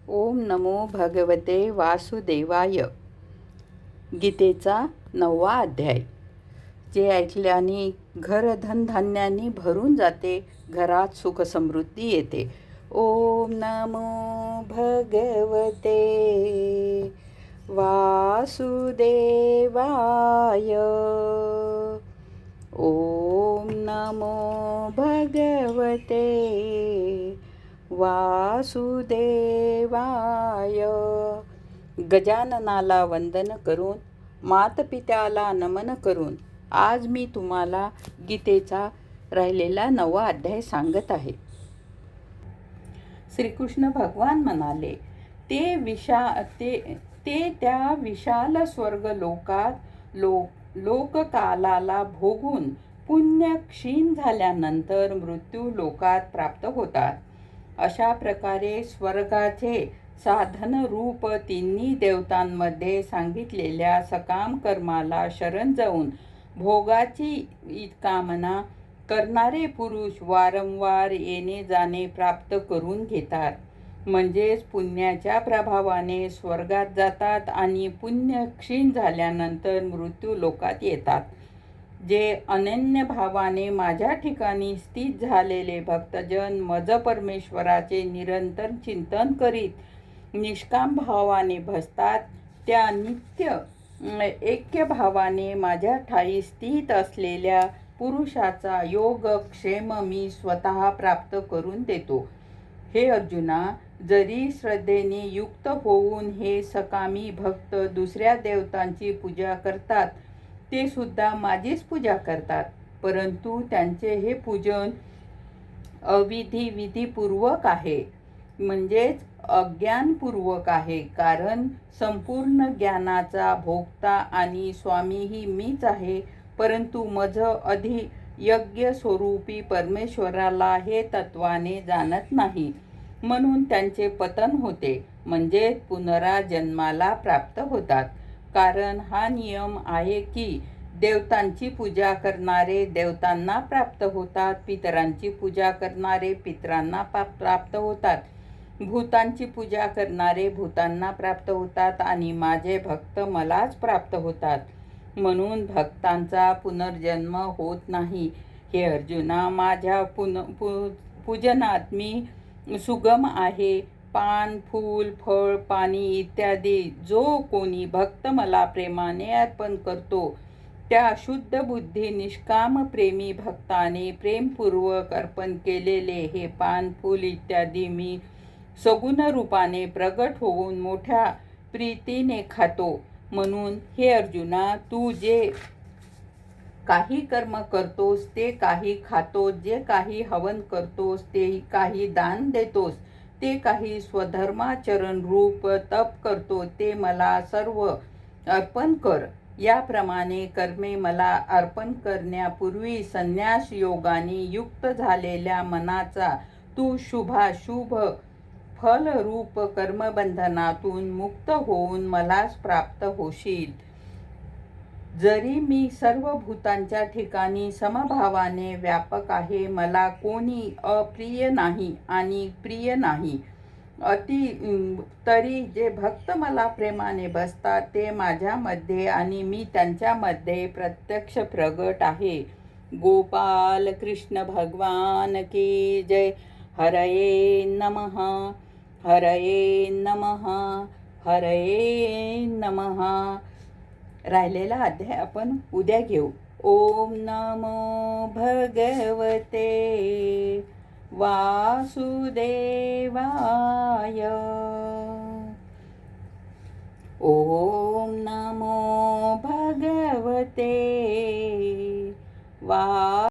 ओम नमो भगवते वासुदेवाय. गीतेचा 9वा अध्याय. जे ऐकल्याने घर धनधान्यानी भरून जाते, घरात सुख समृद्धी येते. ओम नमो भगवते वासुदेवाय. ओम नमो भगवते वासुदेवाय. गजाननाला वंदन करून, मातपित्याला नमन करून आज मी तुम्हाला गीतेचा राहिलेला 9वा अध्याय सांगत आहे. श्रीकृष्ण भगवान म्हणाले, ते त्या विशाल स्वर्ग लोकात लोककालाला भोगून पुण्य क्षीण झाल्यानंतर मृत्यू लोकात प्राप्त होतात. अशा प्रकारे स्वर्गाचे साधन रूप तिन्ही देवतांमध्ये सांगितलेल्या सकाम कर्माला शरण जाऊन भोगाची कामना करणारे पुरुष वारंवार येणे जाणे प्राप्त करून घेतात. म्हणजेच पुण्याच्या प्रभावाने स्वर्गात जातात आणि पुण्य क्षीण झाल्यानंतर मृत्यू लोकात येतात. जे अनन्य भावाने माझ्या ठिकाणी स्थित झालेले भक्तजन मज परमेश्वराचे निरंतर चिंतन करीत निष्काम भावाने भजतात, त्या नित्य ऐक्य भावाने माझ्या ठाई स्थित असलेल्या पुरुषाचा योगक्षेम मी स्वतः प्राप्त करून देतो. हे अर्जुना, जरी श्रद्धेने युक्त होऊन हे सकामी भक्त दुसऱ्या देवतांची पूजा करतात, ते सुद्धा माझीच पूजा करतात, परंतु त्यांचे हे पूजन विधीपूर्वक आहे, म्हणजेच अज्ञानपूर्वक आहे. कारण संपूर्ण ज्ञानाचा भोक्ता आणि स्वामीही मीच आहे, परंतु मज अधियज्ञ स्वरूपी परमेश्वराला हे तत्वाने जाणत नाही, म्हणून त्यांचे पतन होते, म्हणजे पुनराजन्माला प्राप्त होतात. कारण हा नियम आहे की देवतांची पूजा करणारे देवतांना प्राप्त होतात, पितरांची पूजा करणारे पितरांना प्राप्त होतात, भूतांची पूजा करणारे भूतांना प्राप्त होतात आणि माझे भक्त मलाच प्राप्त होतात. म्हणून भक्तांचा पुनर्जन्म होत नाही. हे अर्जुना, माझ्या पूजनात मी सुगम आहे. पान, फूल, फळ, पाणी इत्यादी जो कोणी भक्त मला प्रेमाने अर्पण करतो, त्या शुद्ध बुद्धी निष्काम प्रेमी भक्ताने प्रेमपूर्वक अर्पण केलेले हे पान, फूल इत्यादी मी सगुण रूपाने प्रगट होऊन मोठ्या प्रीतीने खातो. म्हणून हे अर्जुना, तू जे काही कर्म करतोस ते काही खातोस, जे काही हवन करतोस, ते काही दान देतोस, ते काही स्वधर्माचरण रूप तप करतो, ते मला सर्व अर्पण कर. याप्रमाणे कर्मे मला अर्पण करण्यापूर्वी संन्यास योगाने युक्त झालेल्या मनाचा तू शुभाशुभ फलरूप कर्मबंधनातून मुक्त होऊन मलाच प्राप्त होशील. जरी मी सर्व भूतांच्या ठिकाणी समभावाने व्यापक आहे, मला कोणी अप्रिय नाही आणि प्रिय नाही, तरी जे भक्त मला प्रेमाने बसतात ते माझ्यामध्ये आणि मी त्यांच्यामध्ये प्रत्यक्ष प्रगट आहे. गोपाल कृष्ण भगवान की जय. हरये नमः, हरये नमः, हरये नमः. राहिलेला अध्याय आपण उद्या घेऊ. ओम नमो भगवते वासुदेवाय. ओम नमो भगवते